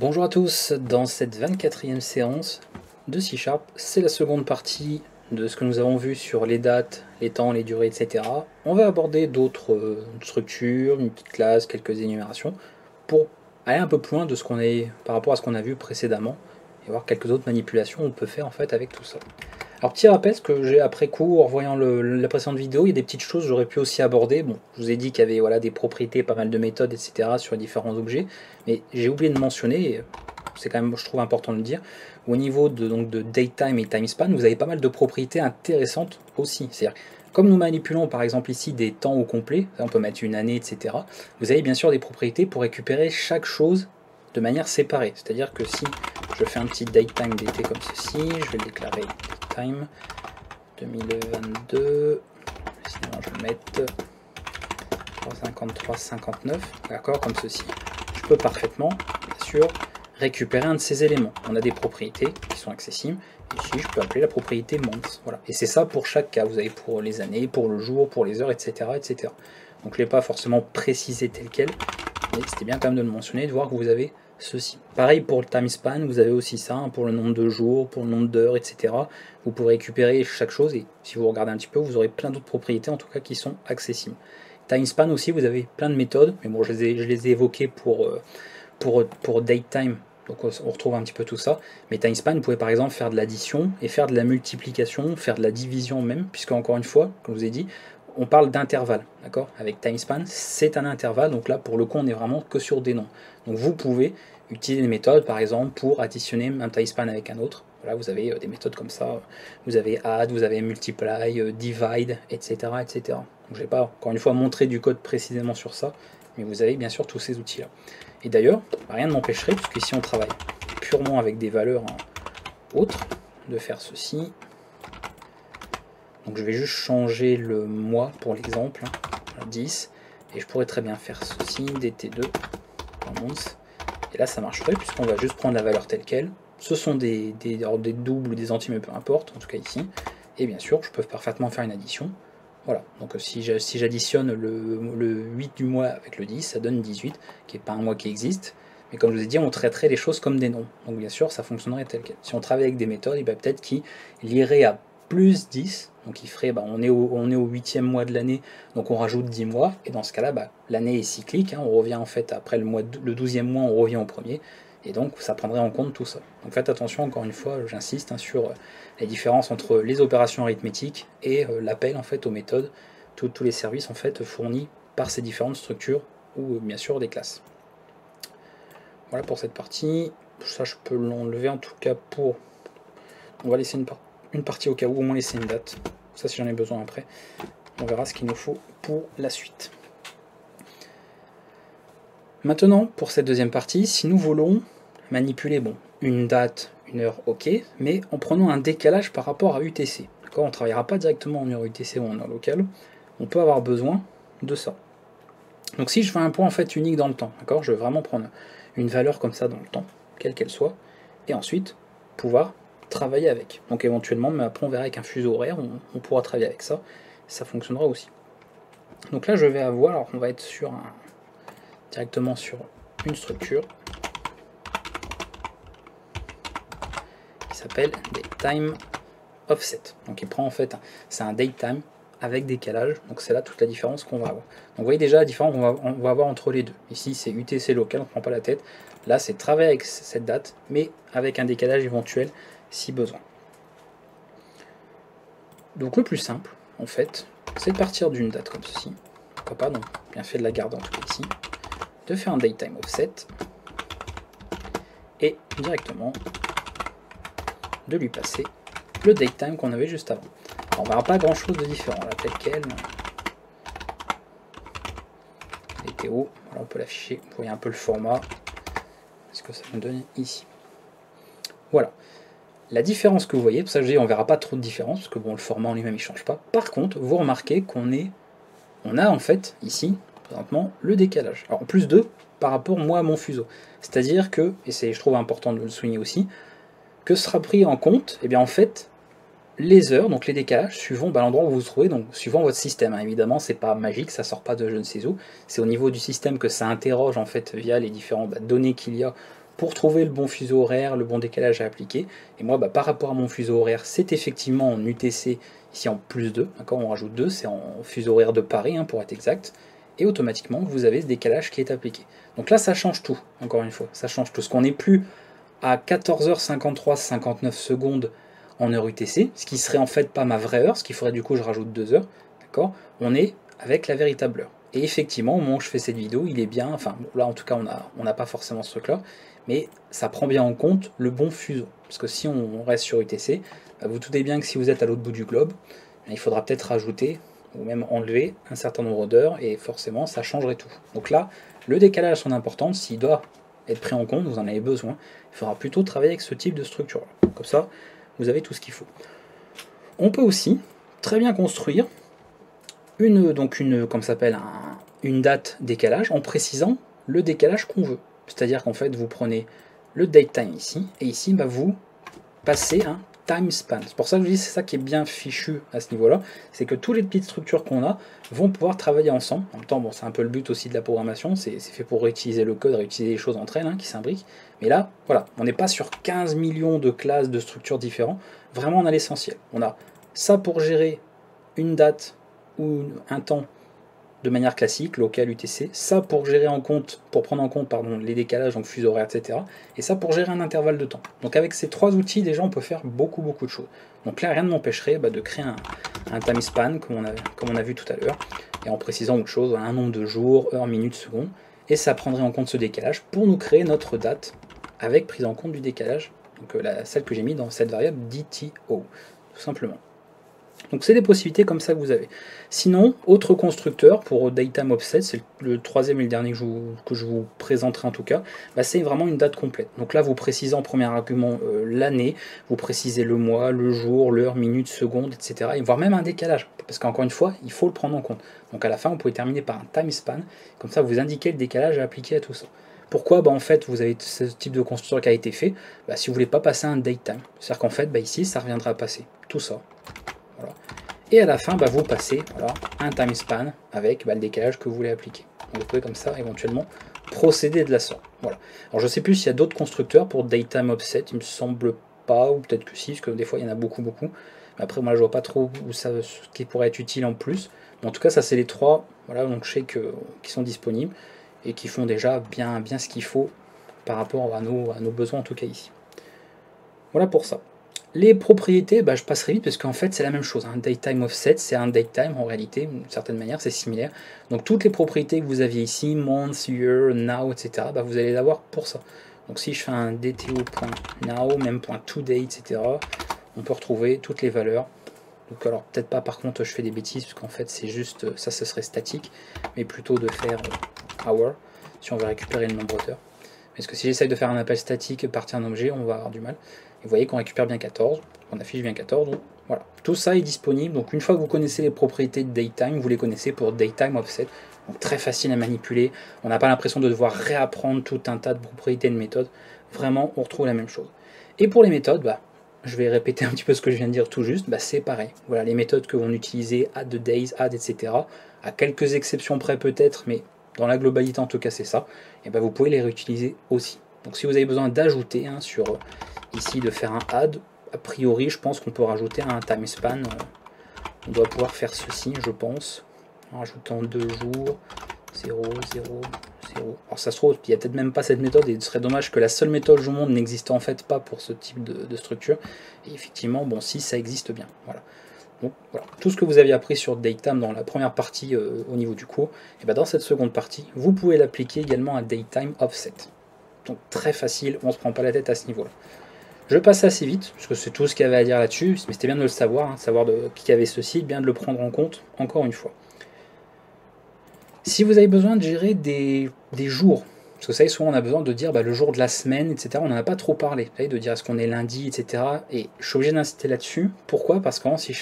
Bonjour à tous, dans cette 24e séance de C#, c'est la seconde partie de ce que nous avons vu sur les dates, les temps, les durées, etc. On va aborder d'autres structures, une petite classe, quelques énumérations, pour aller un peu plus loin de ce qu'on est par rapport à ce qu'on a vu précédemment, et voir quelques autres manipulations qu'on peut faire en fait avec tout ça. Alors petit rappel, ce que j'ai après coup, en revoyant la précédente vidéo, il y a des petites choses que j'aurais pu aussi aborder. Bon, je vous ai dit qu'il y avait voilà, des propriétés, pas mal de méthodes, etc. sur les différents objets, mais j'ai oublié de mentionner, et c'est quand même, je trouve important de le dire, au niveau de datetime et timespan, vous avez pas mal de propriétés intéressantes aussi. C'est-à-dire, comme nous manipulons par exemple ici des temps au complet, on peut mettre une année, etc., vous avez bien sûr des propriétés pour récupérer chaque chose de manière séparée. C'est-à-dire que si je fais un petit datetime d'été comme ceci, je vais le déclarer time 2022, sinon je vais mettre 353,59, d'accord, comme ceci. Je peux parfaitement, bien sûr, récupérer un de ces éléments. On a des propriétés qui sont accessibles, ici je peux appeler la propriété month, voilà. Et c'est ça pour chaque cas, vous avez pour les années, pour le jour, pour les heures, etc. etc. Donc je ne l'ai pas forcément précisé tel quel, mais c'était bien quand même de le mentionner, de voir que vous avez ceci. Pareil pour le time span, vous avez aussi ça, hein, pour le nombre de jours, pour le nombre d'heures, etc. Vous pourrez récupérer chaque chose, et si vous regardez un petit peu, vous aurez plein d'autres propriétés, en tout cas, qui sont accessibles. Time span aussi, vous avez plein de méthodes, mais bon, je les ai évoquées pour datetime, donc on retrouve un petit peu tout ça. Mais time span, vous pouvez par exemple faire de l'addition, et faire de la multiplication, faire de la division même, puisque encore une fois, comme je vous ai dit, on parle d'intervalle, d'accord? Avec timespan, c'est un intervalle, donc là pour le coup on est vraiment que sur des noms. Donc vous pouvez utiliser des méthodes par exemple pour additionner un timespan avec un autre. Voilà, vous avez des méthodes comme ça, vous avez add, vous avez multiply, divide, etc. etc. Donc je ne vais pas encore une fois montrer du code précisément sur ça, mais vous avez bien sûr tous ces outils là. Et d'ailleurs, rien ne m'empêcherait, puisque ici on travaille purement avec des valeurs autres, de faire ceci. Donc je vais juste changer le mois pour l'exemple, à 10, et je pourrais très bien faire ceci, dt2, month, et là ça marcherait puisqu'on va juste prendre la valeur telle quelle. Ce sont des doubles ou des entiers, mais peu importe, en tout cas ici, et bien sûr je peux parfaitement faire une addition. Voilà, donc si j'additionne le 8 du mois avec le 10, ça donne 18, qui n'est pas un mois qui existe, mais comme je vous ai dit, on traiterait les choses comme des noms, donc bien sûr ça fonctionnerait tel quel. Si on travaille avec des méthodes, et bien peut-être qu'il irait à plus 10, donc il ferait, on est au 8e mois de l'année, donc on rajoute 10 mois, et dans ce cas-là, l'année est cyclique, hein, on revient en fait après le 12e mois, on revient au premier, et donc ça prendrait en compte tout ça. Donc faites attention, encore une fois, j'insiste, hein, sur les différences entre les opérations arithmétiques et l'appel en fait aux méthodes, tous les services en fait fournis par ces différentes structures, ou bien sûr des classes. Voilà pour cette partie, ça je peux l'enlever en tout cas pour... On va laisser une partie au cas où, au moins laisser une date. Ça si j'en ai besoin après. On verra ce qu'il nous faut pour la suite. Maintenant, pour cette deuxième partie, si nous voulons manipuler une date, une heure, ok, mais en prenant un décalage par rapport à UTC. On ne travaillera pas directement en heure UTC ou en heure locale. On peut avoir besoin de ça. Donc si je veux un point en fait unique dans le temps, je veux vraiment prendre une valeur comme ça dans le temps, quelle qu'elle soit, et ensuite pouvoir travailler avec. Donc éventuellement, mais après on verra avec un fuseau horaire, on pourra travailler avec ça, ça fonctionnera aussi. Donc là je vais avoir, alors on va être directement sur une structure qui s'appelle datetime offset. Donc il prend en fait, c'est un datetime avec décalage, donc c'est là toute la différence qu'on va avoir. Donc vous voyez déjà la différence qu'on va avoir entre les deux. Ici c'est UTC local, on ne prend pas la tête. Là c'est travailler avec cette date, mais avec un décalage éventuel si besoin. Donc le plus simple, en fait, c'est de partir d'une date comme ceci. Pourquoi pas, donc bien fait de la garder en tout cas ici. De faire un datetime offset. Et directement de lui passer le datetime qu'on avait juste avant. Alors, on ne verra pas grand chose de différent, là, tel quel. Météo, voilà, on peut l'afficher, vous voyez un peu le format. Ce que ça nous donne ici. Voilà. La différence que vous voyez, pour ça je dis on verra pas trop de différence, parce que le format en lui-même il change pas. Par contre, vous remarquez on a en fait ici, présentement, le décalage. Alors plus 2 par rapport moi à mon fuseau. C'est-à-dire que, et je trouve important de le souligner aussi, que sera pris en compte, et bien en fait, les heures, donc les décalages, suivant l'endroit où vous vous trouvez, donc suivant votre système. Hein. Évidemment, c'est pas magique, ça sort pas de je ne sais où. C'est au niveau du système que ça interroge en fait via les différentes données qu'il y a pour trouver le bon fuseau horaire, le bon décalage à appliquer. Et moi, par rapport à mon fuseau horaire, c'est effectivement en UTC, ici en +2, d'accord, on rajoute 2, c'est en fuseau horaire de Paris, pour être exact. Et automatiquement, vous avez ce décalage qui est appliqué. Donc là, ça change tout, encore une fois, ça change tout. Ce qu'on n'est plus à 14h53, 59 secondes en heure UTC, ce qui serait en fait pas ma vraie heure, ce qui ferait du coup je rajoute 2 heures, d'accord. On est avec la véritable heure. Et effectivement, au moment où je fais cette vidéo, il est bien, enfin là en tout cas on n'a pas forcément ce truc-là, mais ça prend bien en compte le bon fuseau. Parce que si on reste sur UTC, vous doutez bien que si vous êtes à l'autre bout du globe, il faudra peut-être rajouter ou même enlever un certain nombre d'heures, et forcément ça changerait tout. Donc là, le décalage son importance, s'il doit être pris en compte, vous en avez besoin, il faudra plutôt travailler avec ce type de structure. Comme ça, vous avez tout ce qu'il faut. On peut aussi très bien construire une date décalage en précisant le décalage qu'on veut. C'est-à-dire qu'en fait, vous prenez le date time ici, et ici, vous passez un time span. C'est pour ça que je dis c'est ça qui est bien fichu à ce niveau-là, c'est que toutes les petites structures qu'on a vont pouvoir travailler ensemble. En même temps, c'est un peu le but aussi de la programmation, c'est fait pour réutiliser le code, réutiliser les choses entre elles, qui s'imbriquent. Mais là, voilà, on n'est pas sur 15 millions de classes de structures différentes, vraiment on a l'essentiel. On a ça pour gérer une date ou un temps de manière classique, local, UTC, ça pour prendre en compte les décalages, donc fuseau horaire, etc. Et ça pour gérer un intervalle de temps. Donc avec ces trois outils, déjà, on peut faire beaucoup de choses. Donc là, rien ne m'empêcherait de créer un time span, comme on a vu tout à l'heure, et en précisant autre chose, un nombre de jours, heures, minutes, secondes, et ça prendrait en compte ce décalage pour nous créer notre date avec prise en compte du décalage, donc celle que j'ai mis dans cette variable DTO, tout simplement. Donc c'est des possibilités comme ça que vous avez. Sinon, autre constructeur pour Datetime Offset, c'est le troisième et le dernier que je vous présenterai en tout cas, c'est vraiment une date complète. Donc là, vous précisez en premier argument l'année, vous précisez le mois, le jour, l'heure, minute, seconde, etc. Et voire même un décalage, parce qu'encore une fois, il faut le prendre en compte. Donc à la fin, vous pouvez terminer par un time span, comme ça vous indiquez le décalage à appliquer à tout ça. Pourquoi en fait, vous avez ce type de constructeur qui a été fait, si vous voulez pas passer un datetime. C'est-à-dire qu'en fait, ici, ça reviendra à passer tout ça. Voilà. Et à la fin, vous passez un time span avec le décalage que vous voulez appliquer. Donc vous pouvez comme ça éventuellement procéder de la sorte. Voilà. Alors je ne sais plus s'il y a d'autres constructeurs pour Datetime Offset, il me semble pas, ou peut-être que si, parce que des fois il y en a beaucoup. Mais après moi je vois pas trop ce qui pourrait être utile en plus. Mais en tout cas ça c'est les trois, donc je sais qui sont disponibles et qui font déjà bien ce qu'il faut par rapport à nos besoins en tout cas ici. Voilà pour ça. Les propriétés, je passerai vite parce qu'en fait c'est la même chose. Un datetime offset, c'est un datetime en réalité, d'une certaine manière, c'est similaire. Donc toutes les propriétés que vous aviez ici, month, year, now, etc., vous allez l'avoir pour ça. Donc si je fais un dto.now, même .today, etc., on peut retrouver toutes les valeurs. Donc alors peut-être pas par contre je fais des bêtises, parce qu'en fait c'est juste, ça ce serait statique, mais plutôt de faire hour, si on veut récupérer le nombre d'heures. Parce que si j'essaye de faire un appel statique partir un objet, on va avoir du mal. Et vous voyez qu'on récupère bien 14, on affiche bien 14, donc voilà. Tout ça est disponible, donc une fois que vous connaissez les propriétés de datetime, vous les connaissez pour datetime offset. Donc très facile à manipuler, on n'a pas l'impression de devoir réapprendre tout un tas de propriétés de méthodes. Vraiment, on retrouve la même chose. Et pour les méthodes, je vais répéter un petit peu ce que je viens de dire tout juste, c'est pareil. Voilà les méthodes que vont utiliser, add the days, add, etc. À quelques exceptions près peut-être, mais dans la globalité en tout cas c'est ça, et vous pouvez les réutiliser aussi. Donc si vous avez besoin d'ajouter sur ici de faire un add, a priori je pense qu'on peut rajouter un time span, on doit pouvoir faire ceci je pense, en rajoutant 2 jours, 0, 0, 0. Alors ça se trouve, il n'y a peut-être même pas cette méthode et il serait dommage que la seule méthode je vous montre n'existe en fait pas pour ce type de structure, et effectivement si ça existe bien, voilà. Donc voilà, tout ce que vous aviez appris sur Datetime dans la première partie au niveau du cours, et dans cette seconde partie, vous pouvez l'appliquer également à Datetime Offset. Donc très facile, on ne se prend pas la tête à ce niveau-là. Je passe assez vite, parce que c'est tout ce qu'il y avait à dire là-dessus, mais c'était bien de le savoir, savoir qui avait ceci, bien de le prendre en compte, encore une fois. Si vous avez besoin de gérer des jours, parce que vous savez, souvent on a besoin de dire le jour de la semaine, etc. On n'en a pas trop parlé, vous savez, de dire est-ce qu'on est lundi, etc. Et je suis obligé d'insister là-dessus. Pourquoi? Parce qu'en C#,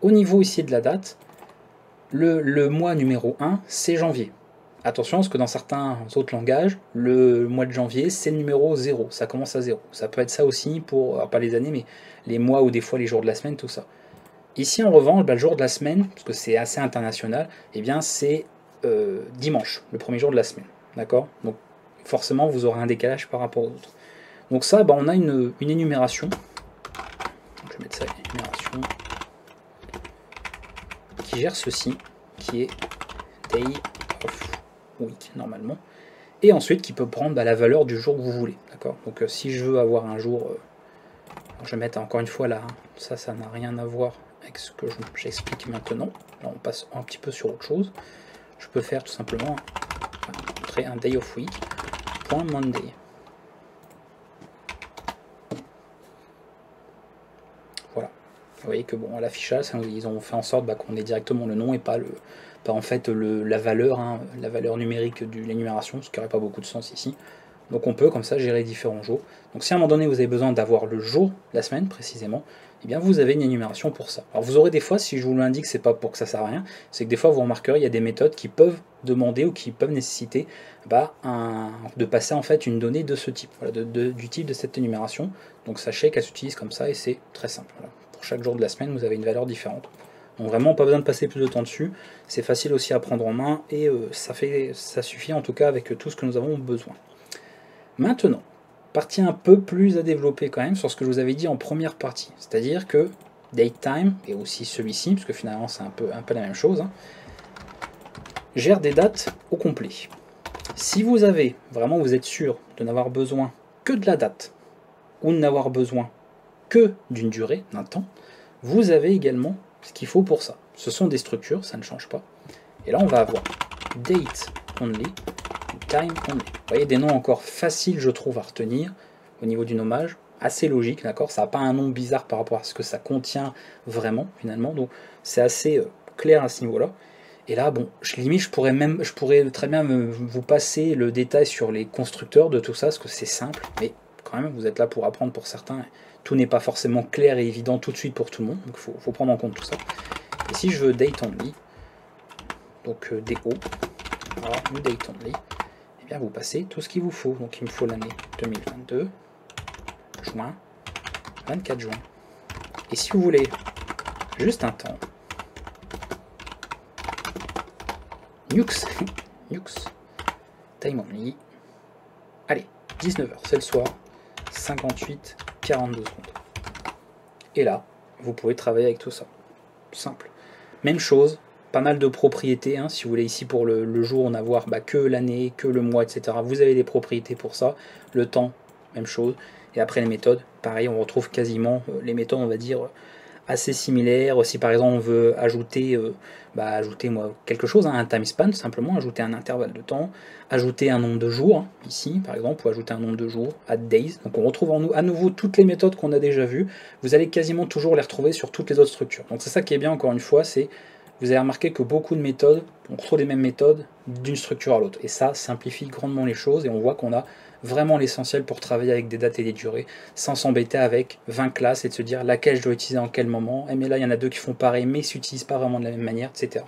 au niveau ici de la date, le mois numéro 1, c'est janvier. Attention, parce que dans certains autres langages, le mois de janvier, c'est le numéro 0, ça commence à 0. Ça peut être ça aussi pour, alors pas les années, mais les mois ou des fois les jours de la semaine, tout ça. Ici, en revanche, le jour de la semaine, parce que c'est assez international, c'est dimanche, le premier jour de la semaine. D'accord? Donc, forcément vous aurez un décalage par rapport aux autres. Donc ça, on a une énumération. Donc je vais mettre ça, énumération, qui gère ceci, qui est day of week normalement. Et ensuite qui peut prendre la valeur du jour que vous voulez. D'accord. Donc si je veux avoir un jour, je vais mettre encore une fois là, ça n'a rien à voir avec ce que j'explique maintenant. Là on passe un petit peu sur autre chose. Je peux faire tout simplement montrer un day of week .monday. Voilà. Vous voyez que bon, à l'affichage, ils ont fait en sorte qu'on ait directement le nom et pas en fait la valeur, la valeur numérique de l'énumération, ce qui n'aurait pas beaucoup de sens ici. Donc on peut comme ça gérer différents jours. Donc si à un moment donné vous avez besoin d'avoir le jour, la semaine précisément, eh bien vous avez une énumération pour ça. Alors vous aurez des fois, si je vous l'indique, c'est pas pour que ça sert à rien, c'est que des fois vous remarquerez, il y a des méthodes qui peuvent demander ou qui peuvent nécessiter de passer en fait une donnée de ce type, voilà, du type de cette énumération. Donc sachez qu'elle s'utilise comme ça et c'est très simple. Voilà. Pour chaque jour de la semaine, vous avez une valeur différente. Donc vraiment pas besoin de passer plus de temps dessus, c'est facile aussi à prendre en main et ça suffit en tout cas avec tout ce que nous avons besoin. Maintenant, partie un peu plus à développer quand même sur ce que je vous avais dit en première partie, c'est-à-dire que datetime, et aussi celui-ci, parce que finalement c'est un peu la même chose, gère des dates au complet. Si vous avez, vraiment vous êtes sûr de n'avoir besoin que de la date, ou de n'avoir besoin que d'une durée, d'un temps, vous avez également ce qu'il faut pour ça. Ce sont des structures, ça ne change pas. Et là on va avoir date only, time only. Vous voyez des noms encore faciles je trouve à retenir au niveau du nommage, assez logique, d'accord. Ça n'a pas un nom bizarre par rapport à ce que ça contient vraiment finalement, donc c'est assez clair à ce niveau-là. Et là, bon, je pourrais très bien vous passer le détail sur les constructeurs de tout ça, parce que c'est simple, mais quand même, vous êtes là pour apprendre pour certains. Tout n'est pas forcément clair et évident tout de suite pour tout le monde, donc il faut prendre en compte tout ça. Et si je veux date only, donc DO, voilà, le date only, et bien vous passez tout ce qu'il vous faut. Donc il me faut l'année 2022, juin, 24 juin. Et si vous voulez juste un temps, Nux, time only, allez, 19h, c'est le soir, 58, 42 secondes. Et là, vous pouvez travailler avec tout ça. Simple. Même chose, pas mal de propriétés, si vous voulez ici pour le jour, on avoir que l'année, que le mois, etc. Vous avez des propriétés pour ça. Le temps, même chose. Et après les méthodes, pareil, on retrouve quasiment les méthodes, on va dire, assez similaires. Si par exemple on veut ajouter, quelque chose, un time span, simplement, ajouter un intervalle de temps, ajouter un nombre de jours, ici par exemple, ou ajouter un nombre de jours, add days. Donc on retrouve à nouveau toutes les méthodes qu'on a déjà vues. Vous allez quasiment toujours les retrouver sur toutes les autres structures. Donc c'est ça qui est bien, encore une fois, c'est vous avez remarqué que beaucoup de méthodes, on retrouve les mêmes méthodes d'une structure à l'autre. Et ça simplifie grandement les choses et on voit qu'on a vraiment l'essentiel pour travailler avec des dates et des durées, sans s'embêter avec 20 classes et de se dire laquelle je dois utiliser en quel moment. Et mais là, il y en a deux qui font pareil, mais ils ne s'utilisent pas vraiment de la même manière, etc.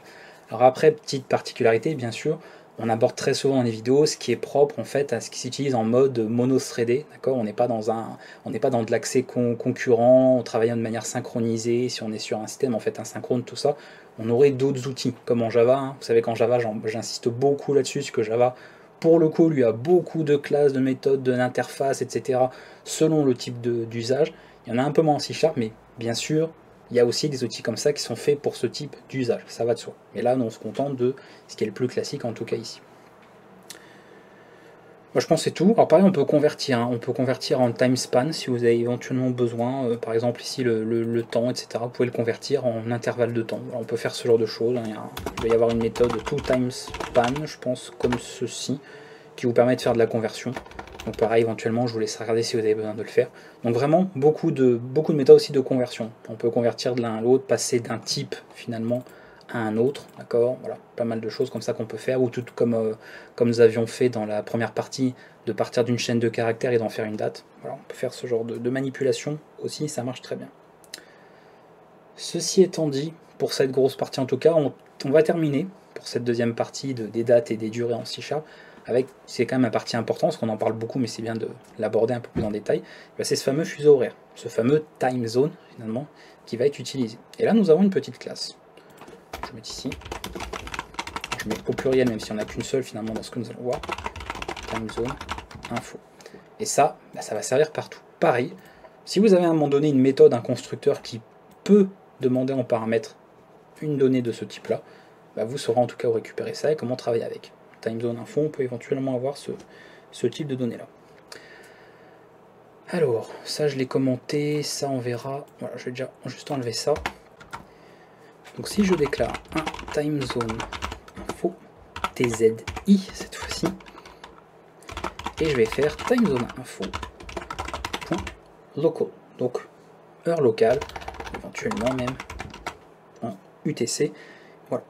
Alors après, petite particularité, bien sûr, on aborde très souvent dans les vidéos ce qui est propre en fait à ce qui s'utilise en mode mono-threadé, d'accord. On n'est pas dans de l'accès concurrent, on travaille de manière synchronisée. Si on est sur un système en fait asynchrone, tout ça, on aurait d'autres outils comme en Java. Vous savez qu'en Java, j'insiste beaucoup là-dessus, parce que Java, pour le coup, lui a beaucoup de classes, de méthodes, d'interfaces, etc. selon le type d'usage. Il y en a un peu moins en C#, mais bien sûr, il y a aussi des outils comme ça qui sont faits pour ce type d'usage, ça va de soi. Mais là, on se contente de ce qui est le plus classique, en tout cas ici. Moi, je pense que c'est tout. Alors pareil, on peut convertir en time span si vous avez éventuellement besoin. Par exemple ici, le temps, etc. Vous pouvez le convertir en intervalle de temps. Alors, on peut faire ce genre de choses. Il va y avoir une méthode toTimespan, je pense, comme ceci, qui vous permet de faire de la conversion. Donc pareil, éventuellement, je vous laisse regarder si vous avez besoin de le faire. Donc vraiment, beaucoup de méthodes aussi de conversion. On peut convertir de l'un à l'autre, passer d'un type, finalement, à un autre, d'accord. Voilà, pas mal de choses comme ça qu'on peut faire, ou tout comme nous avions fait dans la première partie, de partir d'une chaîne de caractères et d'en faire une date. Voilà, on peut faire ce genre de manipulation aussi, ça marche très bien. Ceci étant dit, pour cette grosse partie en tout cas, on va terminer pour cette deuxième partie des dates et des durées en C#, avec, c'est quand même une partie importante, parce qu'on en parle beaucoup, mais c'est bien de l'aborder un peu plus en détail, c'est ce fameux fuseau horaire, ce fameux time zone, finalement, qui va être utilisé. Et là, nous avons une petite classe. Je mets ici, je mets au pluriel, même si on n'a qu'une seule, finalement, dans ce que nous allons voir. time zone info. Et ça, bah, ça va servir partout. Pareil, si vous avez à un moment donné une méthode, un constructeur qui peut demander en paramètre une donnée de ce type-là, bah, vous saurez en tout cas où récupérer ça et comment travailler avec. Time zone info, on peut éventuellement avoir ce type de données-là. Alors, ça je l'ai commenté, ça on verra. Voilà, je vais déjà juste enlever ça. Donc si je déclare un time zone info, TZI cette fois-ci, et je vais faire time zone info local, donc heure locale, éventuellement même en UTC. Voilà.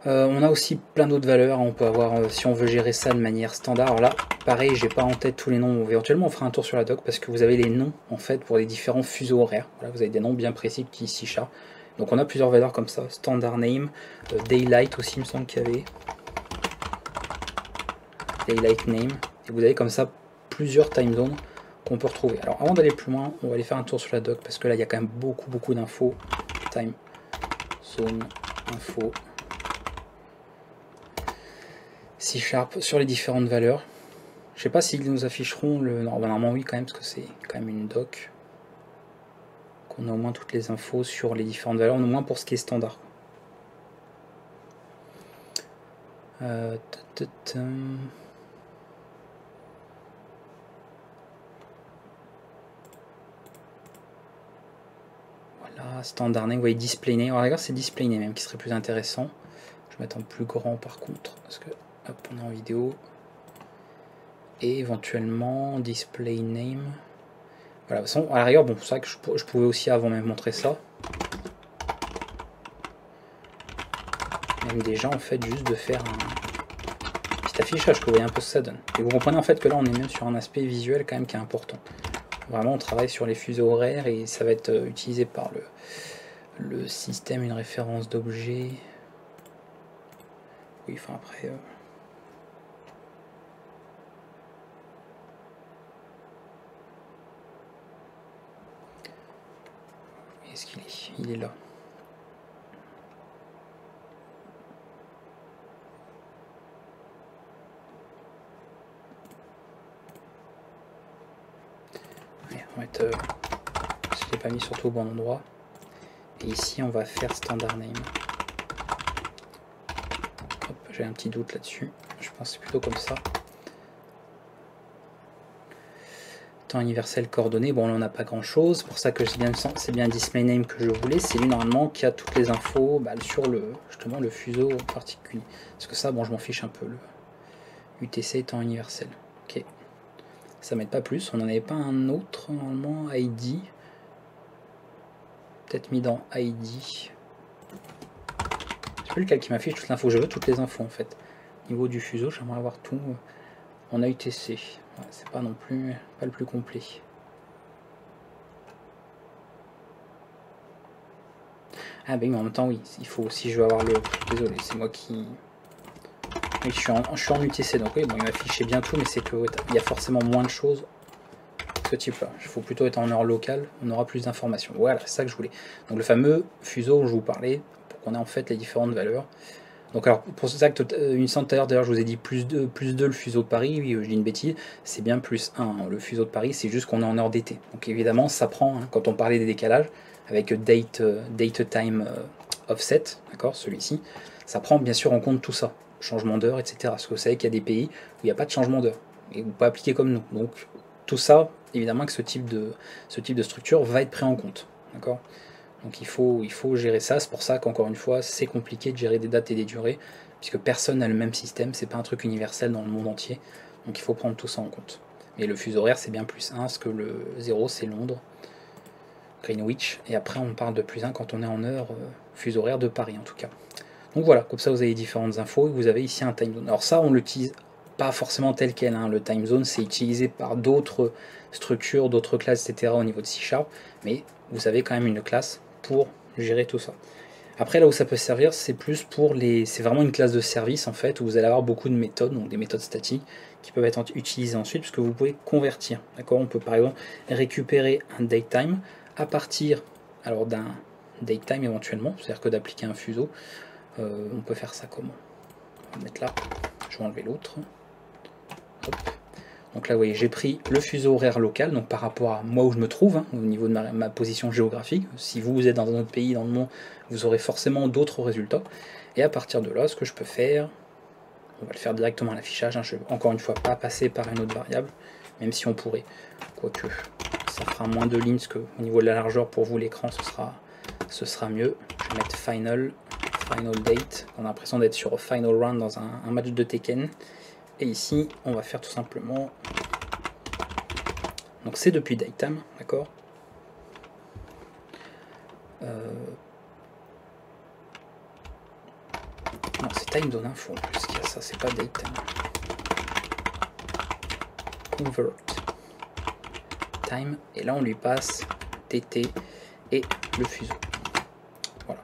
On a aussi plein d'autres valeurs, on peut avoir, si on veut gérer ça de manière standard, alors là, pareil, j'ai pas en tête tous les noms, éventuellement on fera un tour sur la doc, parce que vous avez les noms, en fait, pour les différents fuseaux horaires, voilà, vous avez des noms bien précis, qui ici chat. Donc on a plusieurs valeurs comme ça, standard name, daylight aussi, il me semble qu'il y avait, daylight name, et vous avez comme ça plusieurs time zones qu'on peut retrouver. Alors avant d'aller plus loin, on va aller faire un tour sur la doc, parce que là, il y a quand même beaucoup d'infos, time zone info, C# sur les différentes valeurs. Je sais pas s'ils nous afficheront le... Non, normalement oui quand même, parce que c'est quand même une doc. Qu'on a au moins toutes les infos sur les différentes valeurs, au moins pour ce qui est standard. Voilà, standard name, vous voyez display name. Alors regarde, c'est display name même qui serait plus intéressant. Je vais mettre en plus grand par contre, parce que hop, on est en vidéo. Et éventuellement display name. Voilà, de toute façon, à la rigueur, bon, c'est vrai que je pouvais aussi avant même montrer ça. Même déjà, en fait, juste de faire un petit affichage, que vous voyez un peu ce que ça donne. Et vous comprenez en fait que là, on est même sur un aspect visuel quand même qui est important. Vraiment, on travaille sur les fuseaux horaires et ça va être utilisé par le système, une référence d'objet. Oui, enfin après... Est-ce qu'il est? Il est là. Allez, on va mettre... je ne l'ai pas mis surtout au bon endroit. Et ici, on va faire standard name. J'ai un petit doute là-dessus. Je pense que c'est plutôt comme ça. Temps universel coordonné. Bon, là, on n'a pas grand-chose. C'est pour ça que c'est bien display name que je voulais. C'est lui, normalement, qui a toutes les infos sur justement le fuseau particulier. Parce que ça, bon, je m'en fiche un peu. Le UTC temps universel. Ok. Ça m'aide pas plus. On n'en avait pas un autre, normalement, ID. Peut-être mis dans ID. C'est plus lequel qui m'affiche toute l'info. Je veux toutes les infos en fait. Au niveau du fuseau, j'aimerais avoir tout. On a UTC. Ouais, c'est pas non plus pas le plus complet. Ah ben oui, en même temps oui, il faut si je veux avoir le. Désolé, c'est moi qui. Oui, je suis en UTC, donc oui, bon, il m'affichait bien tout, mais c'est que il y a forcément moins de choses. Ce type-là. Il faut plutôt être en heure locale, on aura plus d'informations. Voilà, c'est ça que je voulais. Donc le fameux fuseau où je vous parlais, pour qu'on ait en fait les différentes valeurs. Donc alors, pour ça que une tout à l'heure, d'ailleurs, je vous ai dit plus 2 le fuseau de Paris, oui, je dis une bêtise, c'est bien plus 1, hein. Le fuseau de Paris, c'est juste qu'on est en heure d'été. Donc évidemment, ça prend, hein, quand on parlait des décalages, avec date time offset, d'accord, celui-ci, ça prend bien sûr en compte tout ça, changement d'heure, etc. Parce que vous savez qu'il y a des pays où il n'y a pas de changement d'heure, et vous ne pouvez pas appliquer comme nous. Donc tout ça, évidemment que ce type de structure va être pris en compte, d'accord. Donc il faut gérer ça, c'est pour ça qu'encore une fois, c'est compliqué de gérer des dates et des durées, puisque personne n'a le même système, c'est pas un truc universel dans le monde entier, donc il faut prendre tout ça en compte. Mais le fuseau horaire, c'est bien plus 1, parce que le 0, c'est Londres, Greenwich, et après on parle de plus 1 quand on est en heure, fuseau horaire de Paris en tout cas. Donc voilà, comme ça vous avez différentes infos, et vous avez ici un time zone. Alors ça, on l'utilise pas forcément tel quel, hein. Le time zone, c'est utilisé par d'autres structures, d'autres classes, etc. au niveau de C#, mais vous avez quand même une classe pour gérer tout ça. Après, là où ça peut servir, c'est plus pour c'est vraiment une classe de service en fait, où vous allez avoir beaucoup de méthodes, donc des méthodes statiques, qui peuvent être utilisées ensuite, puisque vous pouvez convertir. D'accord, on peut par exemple récupérer un datetime à partir alors d'un datetime éventuellement, c'est-à-dire que d'appliquer un fuseau. On peut faire ça comment? On va mettre là. Je vais enlever l'autre. Donc là, vous voyez, j'ai pris le fuseau horaire local, donc par rapport à moi où je me trouve, hein, au niveau de ma position géographique. Si vous êtes dans un autre pays dans le monde, vous aurez forcément d'autres résultats. Et à partir de là, ce que je peux faire, on va le faire directement à l'affichage. Hein, je ne vais encore une fois pas passer par une autre variable, même si on pourrait. Quoique, ça fera moins de lignes, parce qu'au niveau de la largeur, pour vous, l'écran, ce sera mieux. Je vais mettre final date. On a l'impression d'être sur final round dans un match de Tekken. Et ici, on va faire tout simplement... Donc c'est depuis datetime, d'accord. Non, c'est time zone info en plus qu'il y a ça, c'est pas datetime. Convert time, et là on lui passe TT et le fuseau. Voilà,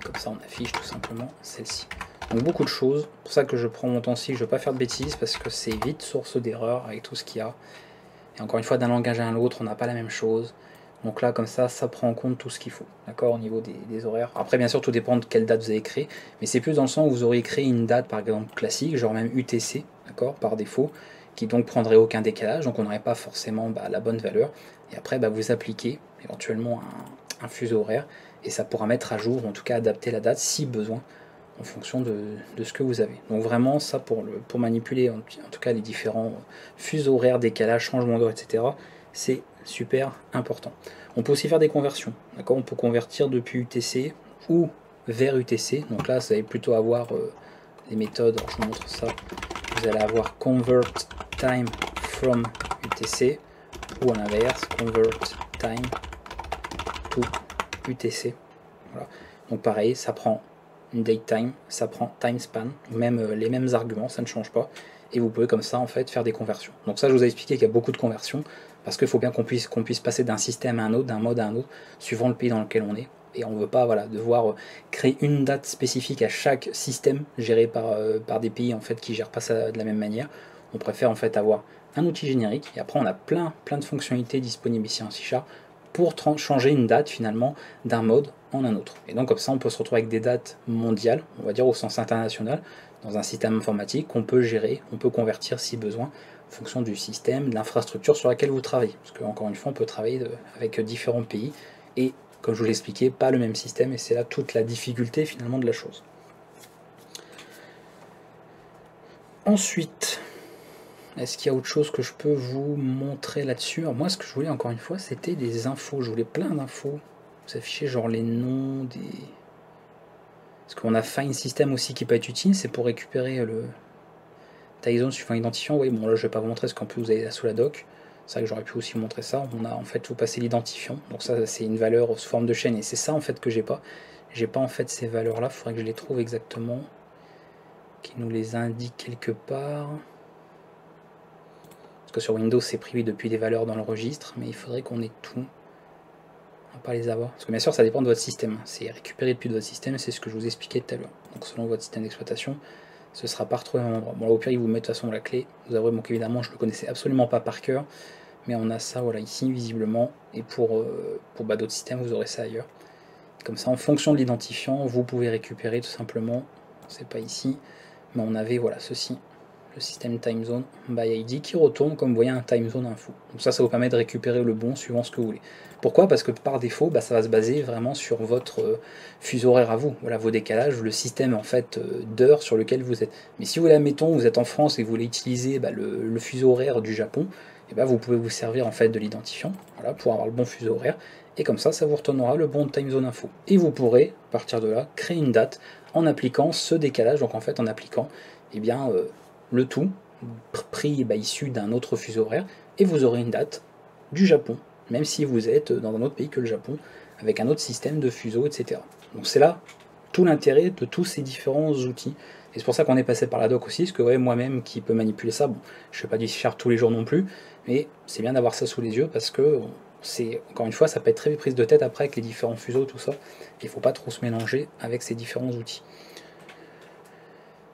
comme ça on affiche tout simplement celle-ci. Donc beaucoup de choses, pour ça que je prends mon temps-ci, je ne veux pas faire de bêtises parce que c'est vite source d'erreur avec tout ce qu'il y a. Et encore une fois, d'un langage à un autre, on n'a pas la même chose. Donc là, comme ça prend en compte tout ce qu'il faut, d'accord, au niveau des horaires. Après, bien sûr, tout dépend de quelle date vous avez créé, mais c'est plus dans le sens où vous auriez créé une date, par exemple, classique, genre même UTC, d'accord, par défaut, qui donc prendrait aucun décalage, donc on n'aurait pas forcément la bonne valeur. Et après, vous appliquez éventuellement un fuseau horaire, et ça pourra mettre à jour, ou en tout cas adapter la date si besoin, en fonction de ce que vous avez. Donc vraiment ça pour manipuler en tout cas les différents fuseaux horaires, décalage, changement d'heure, etc. c'est super important. On peut aussi faire des conversions, d'accord, on peut convertir depuis UTC ou vers UTC. Donc là vous allez plutôt avoir les méthodes, alors je vous montre ça, vous allez avoir convert time from UTC ou à l'inverse convert time to UTC. Voilà. Donc pareil, ça prend une date time, ça prend time span, même les mêmes arguments, ça ne change pas, et vous pouvez comme ça en fait faire des conversions. Donc ça je vous ai expliqué qu'il y a beaucoup de conversions, parce qu'il faut bien qu'on puisse passer d'un système à un autre, d'un mode à un autre, suivant le pays dans lequel on est, et on ne veut pas devoir créer une date spécifique à chaque système géré par des pays en fait qui gèrent pas ça de la même manière. On préfère en fait avoir un outil générique, et après on a plein de fonctionnalités disponibles ici en C# pour changer une date finalement d'un mode en un autre. Et donc comme ça on peut se retrouver avec des dates mondiales, on va dire au sens international, dans un système informatique qu'on peut gérer, on peut convertir si besoin, en fonction du système, de l'infrastructure sur laquelle vous travaillez. Parce qu'encore une fois on peut travailler avec différents pays, et comme je vous l'ai expliqué, pas le même système, et c'est là toute la difficulté finalement de la chose. Ensuite, est-ce qu'il y a autre chose que je peux vous montrer là-dessus? Moi, ce que je voulais, encore une fois, c'était des infos. Je voulais plein d'infos. Vous affichez genre les noms des... Parce qu'on a Find System aussi qui peut être utile. C'est pour récupérer le time zone suivant identifiant. Oui, bon là, je vais pas vous montrer parce qu'en plus, vous avez là sous la doc. C'est vrai que j'aurais pu aussi vous montrer ça. On a en fait, vous passez l'identifiant. Donc ça, c'est une valeur sous forme de chaîne. Et c'est ça, en fait, que j'ai pas. J'ai pas, en fait, ces valeurs-là. Il faudrait que je les trouve exactement. Qui nous les indique quelque part. Que sur Windows c'est privé depuis des valeurs dans le registre, mais il faudrait qu'on ait tout. On va pas les avoir. Parce que bien sûr ça dépend de votre système. C'est récupéré depuis de votre système, c'est ce que je vous expliquais tout à l'heure. Donc selon votre système d'exploitation, ce sera pas retrouvé à un endroit. Bon là au pire il vous met de toute façon la clé. Vous avouez donc évidemment je le connaissais absolument pas par cœur. Mais on a ça voilà ici visiblement. Et pour d'autres systèmes vous aurez ça ailleurs. Comme ça en fonction de l'identifiant, vous pouvez récupérer tout simplement. C'est pas ici. Mais on avait voilà ceci. Le système time zone by ID qui retourne comme vous voyez un time zone info. Donc ça vous permet de récupérer le bon suivant ce que vous voulez. Pourquoi? Parce que par défaut ça va se baser vraiment sur votre fuseau horaire à vous, voilà vos décalages, le système en fait d'heures sur lequel vous êtes. Mais si vous admettons vous êtes en France et vous voulez utiliser le fuseau horaire du Japon, et vous pouvez vous servir en fait de l'identifiant, voilà, pour avoir le bon fuseau horaire, et comme ça vous retournera le bon time zone info. Et vous pourrez, à partir de là, créer une date en appliquant ce décalage, donc en fait en appliquant le tout pris issu d'un autre fuseau horaire, et vous aurez une date du Japon, même si vous êtes dans un autre pays que le Japon, avec un autre système de fuseau, etc. Donc c'est là tout l'intérêt de tous ces différents outils. Et c'est pour ça qu'on est passé par la doc aussi, parce que moi-même qui peux manipuler ça, bon, je ne fais pas du C# tous les jours non plus, mais c'est bien d'avoir ça sous les yeux, parce que c'est, encore une fois, ça peut être très vite prise de tête après avec les différents fuseaux, tout ça, il ne faut pas trop se mélanger avec ces différents outils.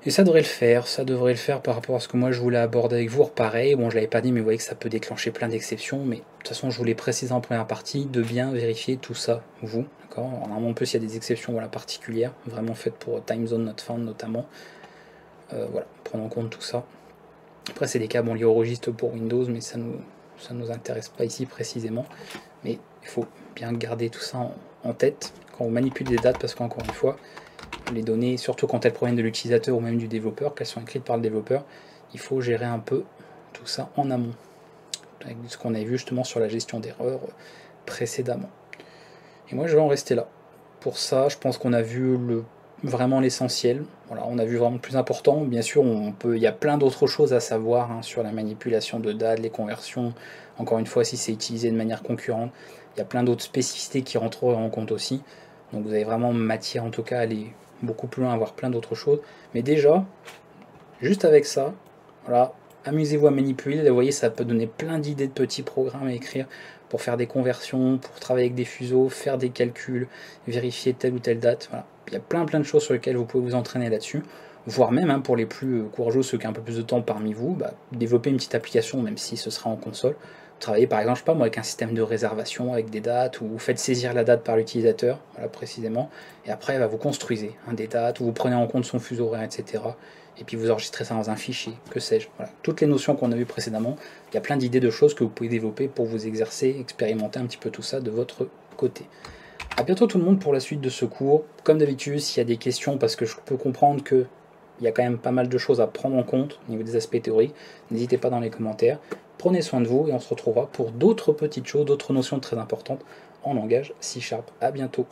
Et ça devrait le faire par rapport à ce que moi je voulais aborder avec vous. Pareil, bon je l'avais pas dit, mais vous voyez que ça peut déclencher plein d'exceptions, mais de toute façon je voulais préciser en première partie de bien vérifier tout ça, vous, d'accord. Normalement en plus il y a des exceptions particulières, vraiment faites pour time zone not found notamment. Voilà, prendre en compte tout ça. Après c'est des cas liés au registre pour Windows, mais ça nous intéresse pas ici précisément. Mais il faut bien garder tout ça en tête quand on manipule des dates, parce qu'encore une fois, les données, surtout quand elles proviennent de l'utilisateur ou même du développeur, qu'elles sont écrites par le développeur, il faut gérer un peu tout ça en amont, avec ce qu'on a vu justement sur la gestion d'erreurs précédemment. Et moi je vais en rester là. Pour ça, je pense qu'on a vu vraiment l'essentiel. Voilà, on a vu vraiment le plus important. Bien sûr, il y a plein d'autres choses à savoir sur la manipulation de dates, les conversions. Encore une fois, si c'est utilisé de manière concurrente, il y a plein d'autres spécificités qui rentreront en compte aussi. Donc vous avez vraiment matière en tout cas à aller beaucoup plus loin, à voir plein d'autres choses. Mais déjà, juste avec ça, voilà, amusez-vous à manipuler. Vous voyez, ça peut donner plein d'idées de petits programmes à écrire pour faire des conversions, pour travailler avec des fuseaux, faire des calculs, vérifier telle ou telle date. Voilà. Il y a plein de choses sur lesquelles vous pouvez vous entraîner là-dessus, voire même pour les plus courageux, ceux qui ont un peu plus de temps parmi vous, développer une petite application, même si ce sera en console. Travailler par exemple, je sais pas moi, avec un système de réservation, avec des dates, où vous faites saisir la date par l'utilisateur, voilà précisément, et après vous construisez des dates, où vous prenez en compte son fuseau horaire, etc. Et puis vous enregistrez ça dans un fichier, que sais-je. Voilà. Toutes les notions qu'on a vues précédemment, il y a plein d'idées de choses que vous pouvez développer pour vous exercer, expérimenter un petit peu tout ça de votre côté. A bientôt tout le monde pour la suite de ce cours. Comme d'habitude, s'il y a des questions, parce que je peux comprendre qu'il y a quand même pas mal de choses à prendre en compte au niveau des aspects théoriques, n'hésitez pas dans les commentaires. Prenez soin de vous et on se retrouvera pour d'autres petites choses, d'autres notions très importantes en langage C#. A bientôt.